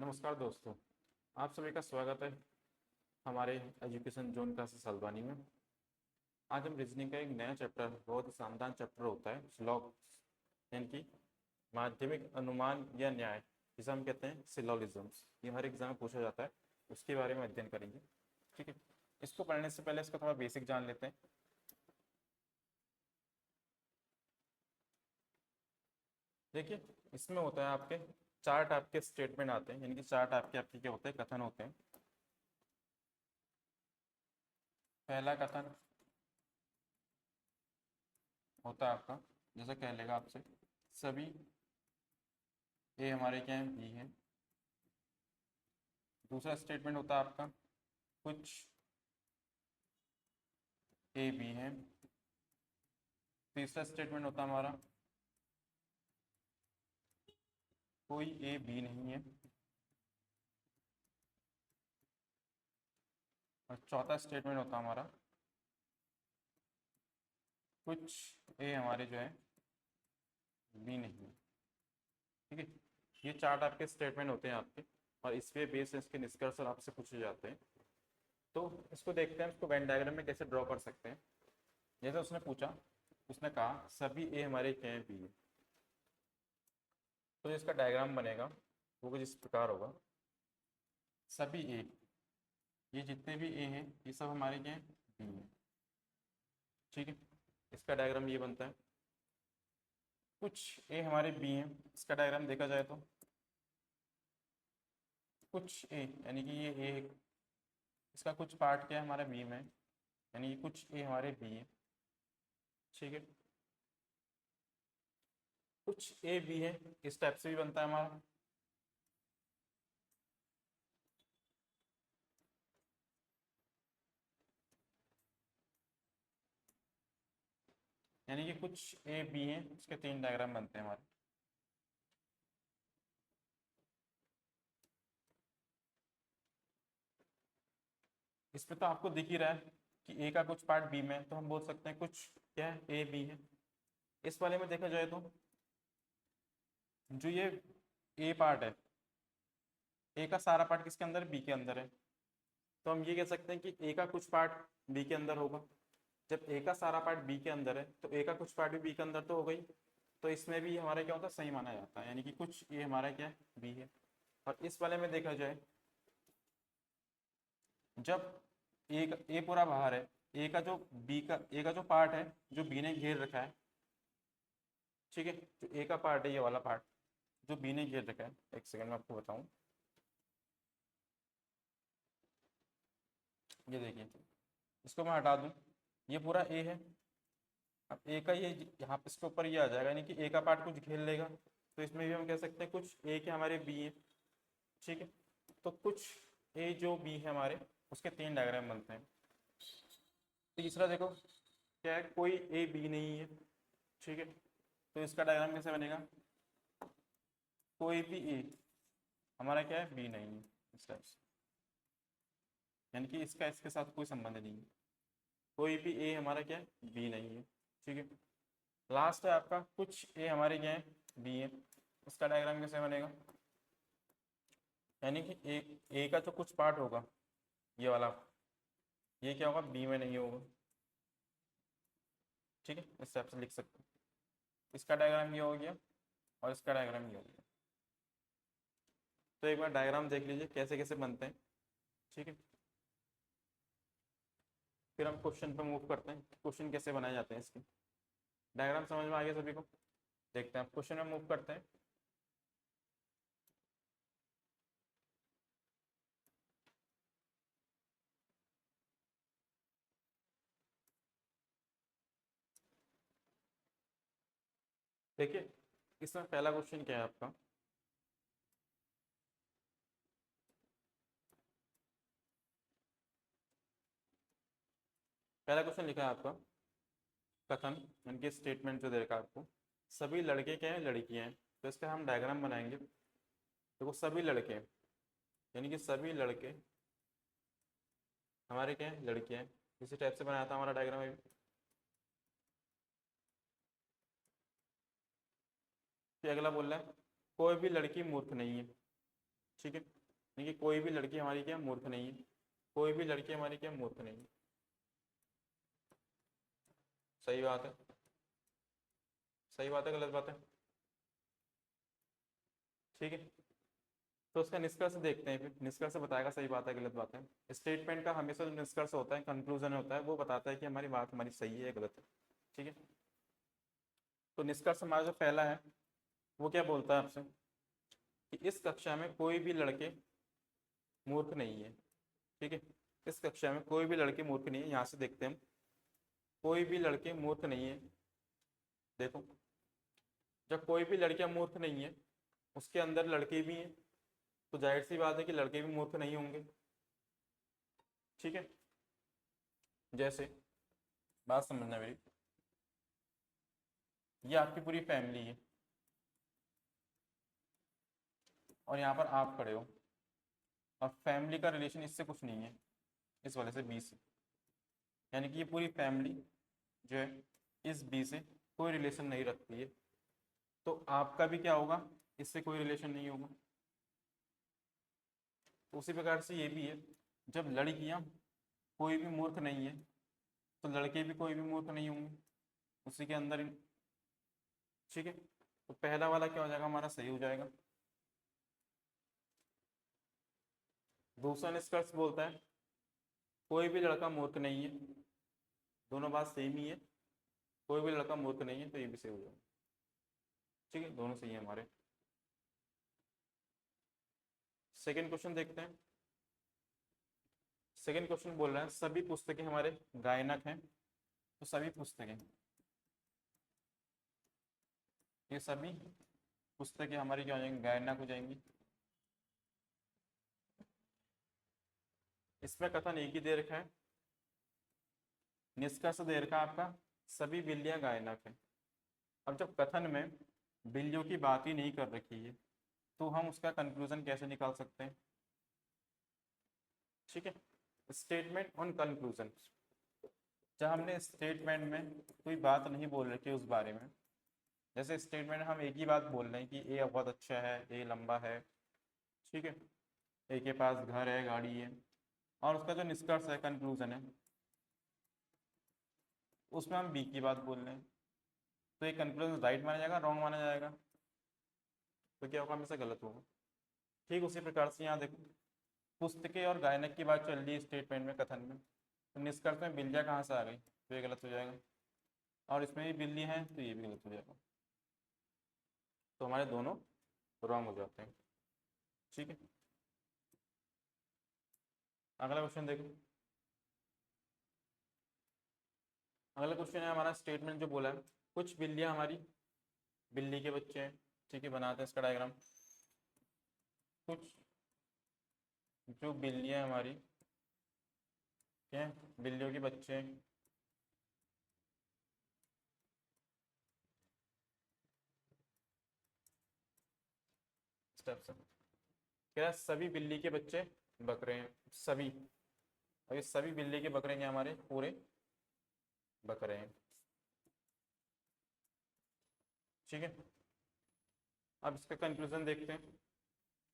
नमस्कार दोस्तों, आप सभी का स्वागत है हमारे एजुकेशन जोन क्लासेस हल्द्वानी में। आज हम रीजनिंग का एक नया चैप्टर, बहुत ही शानदार चैप्टर होता है स्लॉग, यानी कि माध्यमिक अनुमान या न्याय, जिसे हम कहते हैं सिलोगिज्म्स। ये हर एग्जाम में पूछा जाता है, उसके बारे में अध्ययन करेंगे। ठीक है, इसको पढ़ने से पहले इसका थोड़ा बेसिक जान लेते हैं। देखिए, इसमें होता है आपके चार टाइप के स्टेटमेंट आते हैं, यानी कि चार टाइप के आपके क्या होते हैं, कथन होते हैं। पहला कथन होता है आपका, जैसे कह लेगा आपसे सभी ए हमारे क्या है, बी है। दूसरा स्टेटमेंट होता है आपका कुछ ए बी है। तीसरा स्टेटमेंट होता है हमारा कोई ए बी नहीं है। और चौथा स्टेटमेंट होता है हमारा कुछ ए हमारे जो है बी नहीं है। ठीक है, ये चार आपके स्टेटमेंट होते हैं आपके, और इस पे बेस इसके निष्कर्ष आपसे पूछे जाते हैं। तो इसको देखते हैं, इसको वेन डायग्राम में कैसे ड्रॉ कर सकते हैं। जैसे उसने पूछा, उसने कहा सभी ए हमारे क्या है, बी है। तो इसका डायग्राम बनेगा वो कुछ इस प्रकार होगा। सभी ए, ये जितने भी ए हैं ये सब हमारे क्या हैं, बी हैं। ठीक है, इसका डायग्राम ये बनता है। कुछ ए हमारे बी हैं, इसका डायग्राम देखा जाए तो कुछ ए यानी कि ये ए, इसका कुछ पार्ट क्या है हमारा बी में, यानी कि कुछ ए हमारे बी है। ठीक है, कुछ ए बी है, इस टाइप से भी बनता है हमारा। यानी कि कुछ ए बी है, उसके तीन डायग्राम बनते हैं हमारे। इसमें तो आपको दिख ही रहा है कि ए का कुछ पार्ट बी में है, तो हम बोल सकते हैं कुछ क्या है, ए बी है। इस वाले में देखा जाए तो जो ये ए पार्ट है, ए का सारा पार्ट किसके अंदर है, बी के अंदर है। तो हम ये कह सकते हैं कि ए का कुछ पार्ट बी के अंदर होगा। जब ए का सारा पार्ट बी के अंदर है तो ए का कुछ पार्ट भी बी के अंदर तो हो गई। तो इसमें भी हमारा क्या होता है, सही माना जाता है, यानी कि कुछ ये हमारा क्या है, बी है। और इस वाले में देखा जाए, जब ए पूरा बाहर है, ए का जो पार्ट है जो बी ने घेर रखा है। ठीक है, जो ए का पार्ट है, ये वाला पार्ट जो बी ने घेर रखा है, एक सेकंड में आपको बताऊं। ये देखिए, इसको मैं हटा दूं, ये पूरा ए है। अब ए का ये यहाँ पे इसके ऊपर ये आ जाएगा, यानी कि ए का पार्ट कुछ घेर लेगा। तो इसमें भी हम कह सकते हैं कुछ ए के हमारे बी है। ठीक है, तो कुछ ए जो बी है हमारे, उसके तीन डायग्राम बनते हैं। तीसरा देखो क्या है, कोई ए बी नहीं है। ठीक है, तो इसका डायग्राम कैसे बनेगा, कोई भी ए हमारा क्या है, बी नहीं है, इस टाइप से। यानी कि इसका इसके साथ कोई संबंध नहीं है, कोई भी ए हमारा क्या है, बी नहीं है। ठीक है, लास्ट है आपका कुछ ए हमारे क्या है, बी है। इसका डायग्राम कैसे बनेगा, यानी कि ए का जो कुछ पार्ट होगा, ये वाला, ये क्या होगा, बी में नहीं होगा। ठीक है, इस टाइप से लिख सकते हैं। इसका डायग्राम ये हो गया और इसका डायग्राम ये हो गया। तो एक बार डायग्राम देख लीजिए कैसे कैसे बनते हैं। ठीक है, फिर हम क्वेश्चन पे मूव करते हैं, क्वेश्चन कैसे बनाए जाते हैं इसके। डायग्राम समझ में आ गया सभी को, देखते हैं, क्वेश्चन में मूव करते हैं। देखिए, इसमें पहला क्वेश्चन क्या है आपका, पहला क्वेश्चन लिखा है आपका कथन, यानी कि स्टेटमेंट जो दे रखा है आपको, सभी लड़के क्या हैं, लड़कियां हैं। तो इसका हम डायग्राम बनाएंगे। देखो, सभी लड़के यानी कि सभी लड़के हमारे क्या हैं, लड़कियां हैं। इसी टाइप से बनाया था हमारा डायग्राम अभी। फिर अगला बोल रहा है कोई भी लड़की मूर्ख नहीं है। ठीक है, देखिए कोई भी लड़की हमारी क्या मूर्ख नहीं है, कोई भी लड़की हमारी क्या मूर्ख नहीं है। सही बात है, सही बात है, गलत बात है? ठीक है, तो उसका निष्कर्ष देखते हैं, फिर निष्कर्ष बताएगा सही बात है गलत बात है। स्टेटमेंट का हमेशा जो निष्कर्ष होता है, कंक्लूजन होता है, वो बताता है कि हमारी बात हमारी सही है या गलत है। ठीक है, तो निष्कर्ष हमारा जो पहला है वो क्या बोलता है आपसे कि इस कक्षा में कोई भी लड़के मूर्ख नहीं है। ठीक है, इस कक्षा में कोई भी लड़के मूर्ख नहीं है। यहाँ से देखते हैं हम, कोई भी लड़के मूर्ख नहीं है। देखो, जब कोई भी लड़कियां मूर्ख नहीं है, उसके अंदर लड़के भी हैं, तो जाहिर सी बात है कि लड़के भी मूर्ख नहीं होंगे। ठीक है, जैसे बात समझना मेरी, ये आपकी पूरी फैमिली है और यहाँ पर आप खड़े हो, और फैमिली का रिलेशन इससे कुछ नहीं है, इस वाले से बी से, यानी कि ये पूरी फैमिली जो है इस बी से कोई रिलेशन नहीं रखती है, तो आपका भी क्या होगा, इससे कोई रिलेशन नहीं होगा। तो उसी प्रकार से ये भी है, जब लड़कियां कोई भी मूर्ख नहीं है, तो लड़के भी कोई भी मूर्ख नहीं होंगे उसी के अंदर। ठीक है, तो पहला वाला क्या हो जाएगा हमारा, सही हो जाएगा। दूसरा निष्कर्ष बोलता है कोई भी लड़का मूर्ख नहीं है, दोनों बात सेम ही है, कोई भी लड़का मूर्ख नहीं है, तो ये भी सही हो जाएगा। ठीक है, दोनों सही है हमारे। सेकंड क्वेश्चन देखते हैं। सेकंड क्वेश्चन बोल रहा है सभी पुस्तकें हमारे गायनक हैं, तो सभी पुस्तकें, ये सभी पुस्तकें हमारी क्या हो जाएंगी, गायनक हो जाएंगी। इसमें कथन एक ही दे रखा है, निष्कर्ष दे रखा है आपका सभी बिल्लियां गायनक हैं। अब जब कथन में बिल्लियों की बात ही नहीं कर रखी है, तो हम उसका कंक्लूजन कैसे निकाल सकते हैं? ठीक है, स्टेटमेंट ऑन कंक्लूजन, जब हमने स्टेटमेंट में कोई बात नहीं बोल रखी उस बारे में, जैसे स्टेटमेंट हम एक ही बात बोल रहे हैं कि ए बहुत अच्छा है, ए लंबा है, ठीक है, ए के पास घर है, गाड़ी है, और उसका जो निष्कर्ष है, कंक्लूजन है, उसमें हम बी की बात बोल रहे हैं, तो ये कंक्लूजन राइट माना जाएगा, रॉन्ग माना जाएगा? तो क्या होगा, हमेशा गलत होगा। ठीक उसी प्रकार से यहाँ देखो, पुस्तकें और गायनक की बात चल रही है स्टेटमेंट में, कथन में, तो निष्कर्ष में बिल्लियाँ कहाँ से आ गई, तो ये गलत हो जाएगा, और इसमें भी बिल्ली है तो ये भी गलत हो जाएगा, तो हमारे दोनों रॉन्ग हो जाते हैं। ठीक है, अगला क्वेश्चन देखो। अगला क्वेश्चन है हमारा, स्टेटमेंट जो बोला है कुछ बिल्लियाँ हमारी बिल्ली के बच्चे हैं। ठीक है, बनाते हैं इसका डायग्राम। कुछ जो बिल्लियाँ हमारी क्या हैं, बिल्लियों के बच्चे हैं, स्टेप से क्या, सभी बिल्ली के बच्चे बकरे हैं, सभी, और ये सभी बिल्ली के बकरे हैं हमारे पूरे बकरे हैं। ठीक है, अब इसका कंक्लूजन देखते हैं,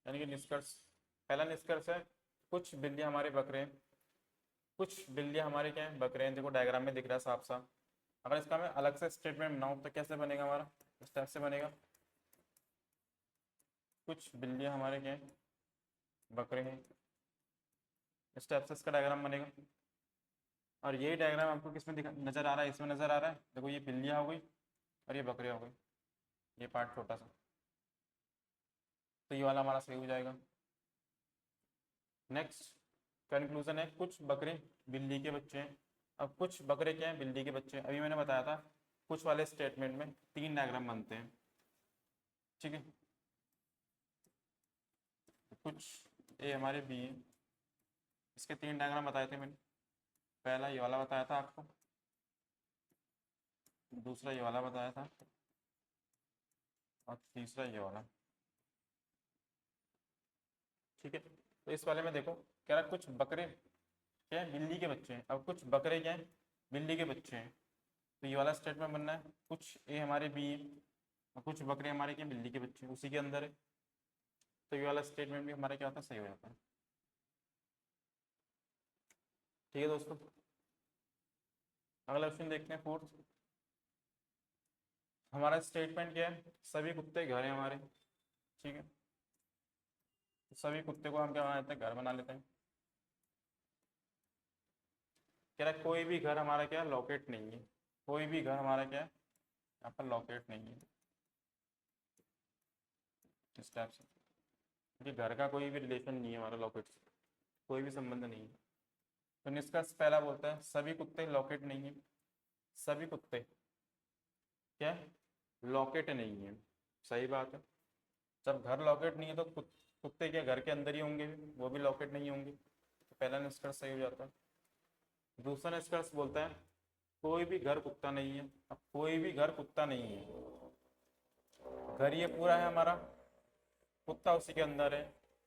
यानी कि निष्कर्ष। पहला निष्कर्ष है कुछ बिल्लियाँ हमारे बकरे हैं, कुछ बिल्लियाँ हमारे क्या हैं, बकरे हैं, देखो डायग्राम में दिख रहा है साफ साफ। अगर इसका मैं अलग से स्टेटमेंट बनाऊँ तो कैसे बनेगा हमारा, इस टाइप से बनेगा, कुछ बिल्लियाँ हमारे क्या हैं, बकरे हैं, इस टाइप से इसका डायग्राम बनेगा। और यही डायग्राम आपको किसमें नजर आ रहा है, इसमें नजर आ रहा है, देखो ये बिल्लियाँ हो गई और ये बकरियाँ हो गई, ये पार्ट छोटा सा, तो ये वाला हमारा सही हो जाएगा। नेक्स्ट कंक्लूजन है कुछ बकरे बिल्ली के बच्चे हैं। अब कुछ बकरे क्या हैं, बिल्ली के बच्चे हैं। अभी मैंने बताया था कुछ वाले स्टेटमेंट में 3 डायग्राम बनते हैं। ठीक है, कुछ ए हमारे बी है, इसके 3 डायग्राम बताए थे मैंने। पहला ये वाला बताया था आपको, दूसरा ये वाला बताया था, और तीसरा ये वाला। ठीक है, तो इस वाले में देखो कह रहा कुछ बकरे क्या है, बिल्ली के बच्चे हैं। अब कुछ बकरे क्या हैं, बिल्ली के बच्चे हैं, तो ये वाला स्टेटमेंट बनना है कुछ ए हमारे बी है और कुछ बकरे हमारे क्या, बिल्ली के बच्चे हैं, उसी के अंदर है। तो ये वाला स्टेटमेंट भी हमारा क्या होता है, सही हो जाता है। ठीक है दोस्तों, अगला क्वेश्चन देखते हैं फोर्थ। हमारा स्टेटमेंट क्या है, सभी कुत्ते घर हैं हमारे, ठीक है। तो सभी कुत्ते को हम क्या बना लेते हैं, घर बना लेते हैं। कह रहा है कोई भी घर हमारा क्या है, लोकेट नहीं है। कोई भी घर हमारा क्या है, यहाँ पर लोकेट नहीं है, इस टाइप से। क्योंकि घर का कोई भी रिलेशन नहीं है हमारा लोकेट से, कोई भी संबंध नहीं है। तो निष्कर्ष पहला बोलता है सभी कुत्ते लोकेट नहीं है। सभी कुत्ते क्या लॉकेट नहीं है, सही बात है। जब घर लॉकेट नहीं है तो कुत्ते क्या घर के अंदर ही होंगे, वो भी लॉकेट नहीं होंगे। तो पहला निष्कर्ष सही हो जाता है। दूसरा निष्कर्ष बोलता है कोई भी घर कुत्ता नहीं है। अब कोई भी घर कुत्ता नहीं है, घर ये पूरा है हमारा, कुत्ता उसी के अंदर है।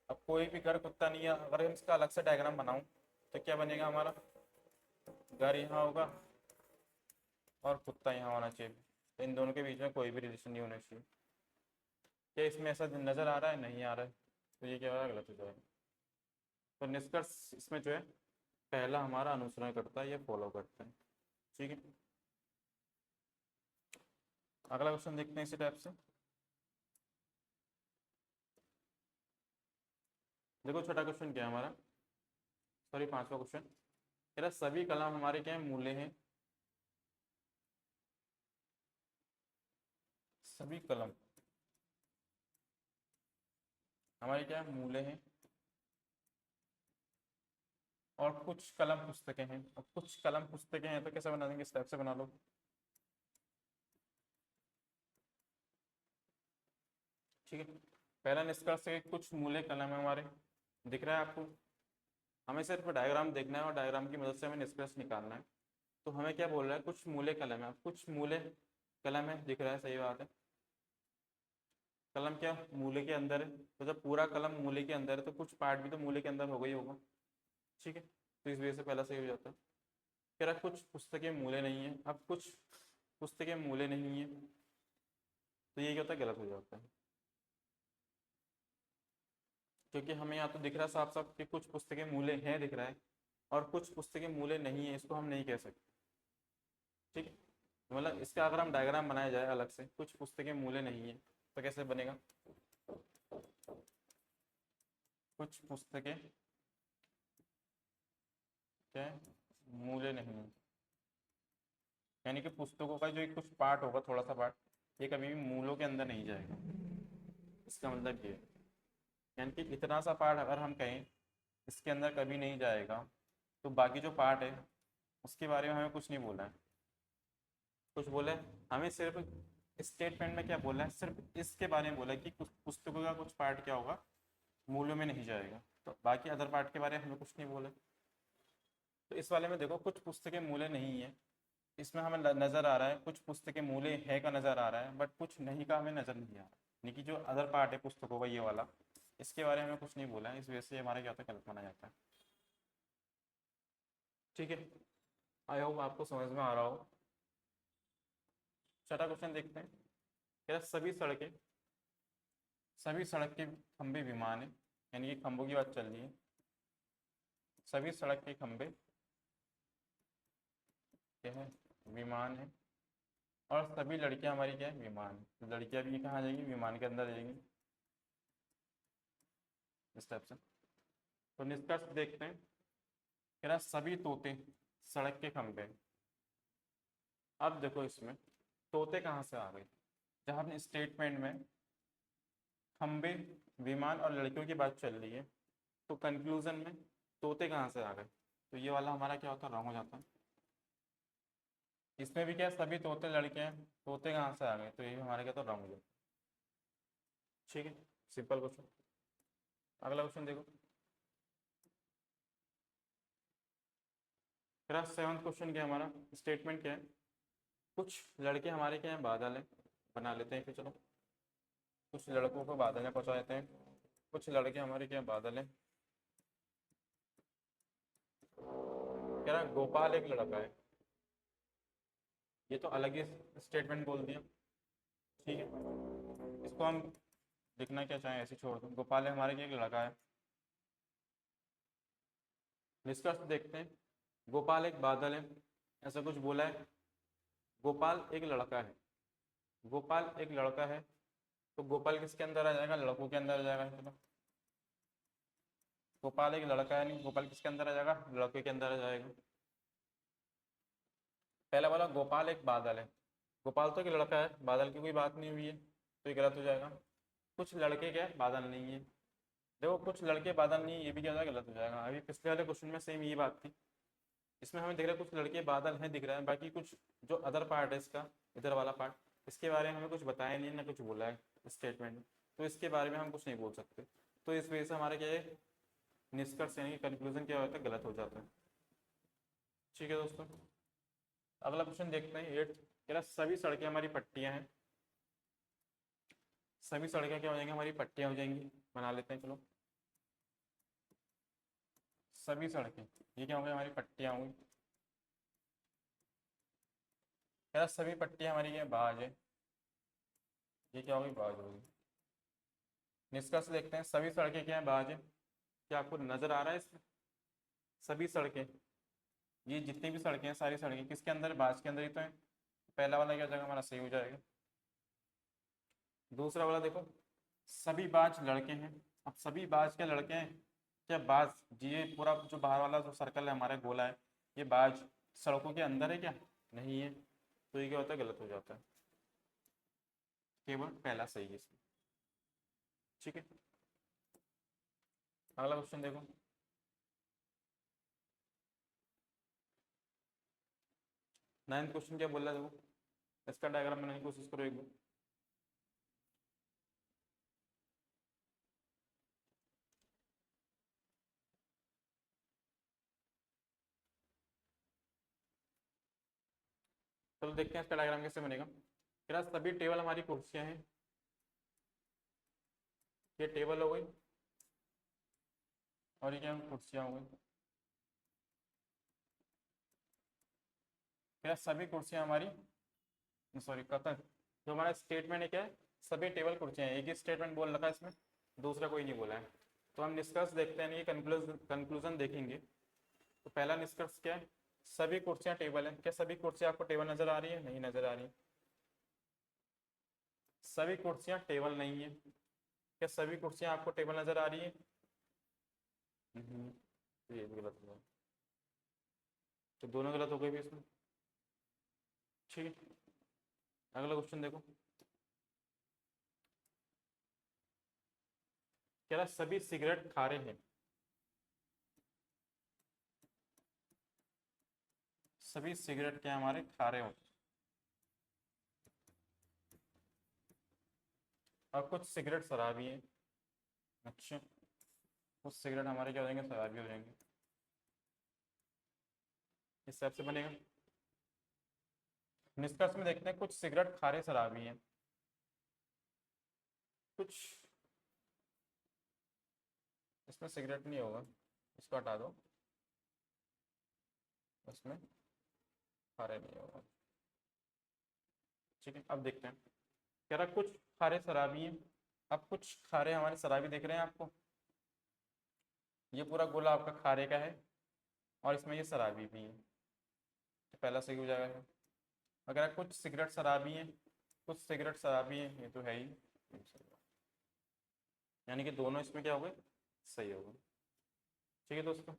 अब कोई भी घर कुत्ता नहीं है, अगर हम इसका अलग से डायग्राम बनाऊं तो क्या बनेगा हमारा, घर यहाँ होगा और कुत्ता यहाँ होना चाहिए। तो इन दोनों के बीच में कोई भी रिलेशन नहीं होना चाहिए। क्या इसमें ऐसा नजर आ रहा है, नहीं आ रहा है, तो ये क्या होगा, गलत हो जाएगा। तो निष्कर्ष इसमें जो है पहला हमारा अनुसरण करता है, ये फॉलो करता है, ठीक है। अगला क्वेश्चन देखते हैं इसी टाइप से। देखो छोटा क्वेश्चन क्या है हमारा, सॉरी पांचवा क्वेश्चन। कह रहा सभी कलम हमारे क्या है, मूले हैं। सभी कलम हमारे क्या है, मूले हैं। और कुछ कलम पुस्तकें हैं। अब कुछ कलम पुस्तकें हैं तो कैसे बना देंगे, स्टेप से बना लो। ठीक है, पहला निष्कर्ष है कुछ मूले कलम है हमारे, दिख रहा है आपको। हमें सिर्फ डायग्राम देखना है और डायग्राम की मदद से हमें निष्कर्ष निकालना है। तो हमें क्या बोल रहा है, कुछ मूले कलम है। कुछ मूले कलम है, दिख रहा है, सही बात है। कलम क्या मूले के अंदर है, तो जब पूरा कलम मूले के अंदर है तो कुछ पार्ट भी तो मूले के अंदर होगा ही होगा, ठीक है। तो इस वजह से पहला सही हो जाता है। कह रहा कुछ पुस्तकें मूले नहीं है। अब कुछ पुस्तकें मूले नहीं है तो ये क्या होता है, गलत हो जाता है। क्योंकि हमें यहाँ तो दिख रहा है साफ साफ कि कुछ पुस्तकें मूले हैं, दिख रहा है, और कुछ पुस्तकें मूले नहीं है, इसको हम नहीं कह सकते, ठीक है। मतलब इसका अगर हम डायग्राम बनाया जाए अलग से, कुछ पुस्तकें मूले नहीं है तो कैसे बनेगा, कुछ पुस्तकें क्या है, मूले नहीं है। यानी कि पुस्तकों का जो एक कुछ पार्ट होगा, थोड़ा सा पार्ट, ये कभी भी मूलों के अंदर नहीं जाएगा। इसका मतलब ये है, यानी कि इतना सा पार्ट अगर हम कहें इसके अंदर कभी नहीं जाएगा, तो बाकी जो पार्ट है उसके बारे में हमें कुछ नहीं बोला है। कुछ बोला है हमें सिर्फ स्टेटमेंट में, क्या बोला है, सिर्फ इसके बारे में बोला है कि कुछ पुस्तकों का कुछ पार्ट क्या होगा, मूल्यों में नहीं जाएगा। तो बाकी अदर पार्ट के बारे में हमें कुछ नहीं बोला। तो इस वाले में देखो कुछ पुस्तकें मूल्य नहीं है, इसमें हमें नजर आ रहा है कुछ पुस्तकें मूल्य है का नजर आ रहा है, बट कुछ नहीं का हमें नजर नहीं आ रहा। यानी कि जो अदर पार्ट है पुस्तकों का ये वाला, इसके बारे में हमें कुछ नहीं बोला है, इस वजह से हमारा क्या होता है, गलत माना जाता है, ठीक है। आई होप आपको समझ में आ रहा हो। छठा क्वेश्चन देखते हैं। क्या सभी सड़क के खंभे विमान है, यानी कि खंभों की बात चल रही है। सभी सड़क के खंभे क्या है, विमान है। और सभी लड़कियां हमारी क्या है, विमान है। तो लड़कियां भी कहाँ जाएंगी, विमान के अंदर जाएंगी, इस टाइप से। तो निष्कर्ष देखते हैं। कह रहा सभी तोते सड़क के खंभे। अब देखो इसमें तोते कहाँ से आ गए, जब हमने स्टेटमेंट में खंबे, विमान और लड़कियों की बात चल रही है, तो कंक्लूजन में तोते कहाँ से आ गए, तो ये वाला हमारा क्या होता है, रॉन्ग हो जाता है। इसमें भी क्या सभी तोते लड़के हैं, तोते कहाँ से आ गए, तो ये भी हमारा क्या तो रॉन्ग हो जाता है, ठीक है। Simple question. अगला क्वेश्चन देखो। फिर सेवंथ क्वेश्चन क्या है हमारा, स्टेटमेंट क्या है, कुछ लड़के हमारे क्या है, बादल है, बना लेते हैं फिर चलो। कुछ लड़कों को बादल में पहुंचा देते हैं। कुछ लड़के हमारे क्या बादल है। कह रहा गोपाल एक लड़का है, ये तो अलग ही स्टेटमेंट बोल दिया, ठीक है। इसको हम लिखना क्या चाहे ऐसे छोड़ दो। गोपाल है हमारे, एक लड़का है। निष्कर्ष देखते हैं। गोपाल एक बादल है, ऐसा कुछ बोला है। गोपाल एक लड़का है, गोपाल एक लड़का है, तो गोपाल किसके अंदर आ जाएगा? लड़कों के अंदर आ जाएगा। चलो, गोपाल एक लड़का है, नहीं, गोपाल किसके अंदर आ जाएगा? लड़के के अंदर आ जाएगा। पहला वाला गोपाल एक बादल है, गोपाल तो एक लड़का है, बादल की कोई बात नहीं हुई है, तो ये गलत हो जाएगा। कुछ लड़के क्या है? बादल नहीं है। देखो, कुछ लड़के बादल नहीं है, ये भी क्या हो जाएगा? गलत हो जाएगा। अभी पिछले वाले क्वेश्चन में सेम ये बात थी, इसमें हमें दिख रहा है कुछ लड़के बादल हैं दिख रहा है, बाकी कुछ जो अदर पार्ट है इसका, इधर वाला पार्ट, इसके बारे में हमें कुछ बताया नहीं है ना कुछ बोला है स्टेटमेंट में, तो इसके बारे में हम कुछ नहीं बोल सकते। तो इस वजह से हमारे क्या है, निष्कर्ष यानी कि कंक्लूजन क्या होता है? गलत हो जाता है। ठीक है दोस्तों, अगला क्वेश्चन देखते हैं 8। कह रहा सभी सड़कें हमारी पट्टियां हैं। सभी सड़कें क्या हो जाएंगी? हमारी पट्टियां हो जाएंगी। बना लेते हैं, चलो। सभी सड़कें, ये क्या होंगी? हमारी पट्टियां होंगी। कह रहा सभी पट्टियां हमारी क्या? बाज है। ये क्या होगी? बाज होगी। निष्कर्ष देखते हैं। सभी सड़कें क्या है? बाज है। क्या आपको नजर आ रहा है इसमें? सभी सड़कें, ये जितनी भी सड़कें हैं, सारी सड़कें किसके अंदर है? बाज के अंदर ही तो है। पहला वाला क्या हो जाएगा? हमारा सही हो जाएगा। दूसरा वाला देखो, सभी बाज लड़के हैं। अब सभी बाज के लड़के हैं, क्या बाज, ये पूरा जो बाहर वाला जो सर्कल है हमारा गोला है, ये बाज सड़कों के अंदर है क्या? नहीं है, तो ये क्या होता है? गलत हो जाता है। केवल पहला सही है इसमें। ठीक है, अगला क्वेश्चन देखो। नाइन्थ क्वेश्चन क्या बोल रहा है देखो, इसका डायग्राम बनाने की कोशिश करो एक बार। चलो देखते हैं इसका डायग्राम कैसे बनेगा। क्या सभी टेबल हमारी कुर्सियां हैं, ये टेबल हो गई और ये क्या कुर्सियां हो गई। क्या सभी कुर्सियां हमारी, सॉरी कथन, जो हमारा स्टेटमेंट है क्या है? सभी टेबल कुर्सियां हैं। एक ही स्टेटमेंट बोल रखा है इसमें, दूसरा कोई नहीं बोला है। तो हम निष्कर्ष देखते हैं, ये कंक्लूजन देखेंगे। तो पहला निष्कर्ष क्या है? सभी कुर्सियां टेबल है। क्या सभी कुर्सियां आपको टेबल नजर आ रही है? नहीं नजर आ रही। सभी कुर्सियां टेबल नहीं है। क्या सभी कुर्सियां आपको टेबल नजर आ रही है? तो ये भी गलत हुआ, तो दोनों गलत हो गए भी इसमें। ठीक है, अगला क्वेश्चन देखो। कह रहा सभी सिगरेट खारे हैं। सभी सिगरेट क्या हमारे? खारे होते हैं। और कुछ सिगरेट शराबी हैं। अच्छा, कुछ सिगरेट हमारे क्या हो जाएंगे? शराबी हो जाएंगे। इस हिसाब से बनेगा। निष्कर्ष में देखते हैं, कुछ सिगरेट खारे शराबी हैं। कुछ, इसमें सिगरेट नहीं होगा, इसको हटा दो, इसमें खारे नहीं होगा। ठीक है, अब देखते हैं। कह रहा कुछ खारे शराबी हैं। अब कुछ खारे हमारे शराबी दिख रहे हैं आपको, ये पूरा गोला आपका खारे का है और इसमें ये शराबी भी है, तो पहला सही हो जाएगा। अगर कुछ सिगरेट शराबी हैं, कुछ सिगरेट शराबी हैं, ये तो है ही, यानी कि दोनों इसमें क्या हो गए? सही हो गए। ठीक है दोस्तों,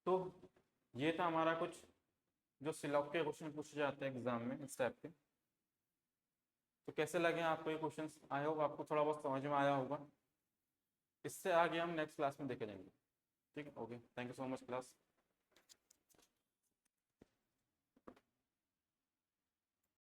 तो ये था हमारा कुछ जो सिलॉक के क्वेश्चन पूछे जाते हैं एग्जाम में इस टाइप के। तो कैसे लगे आपको ये क्वेश्चंस? आई होप आपको थोड़ा बहुत समझ में आया होगा। इससे आगे हम नेक्स्ट क्लास में देखे जाएंगे। ठीक है, okay, thank you so much class.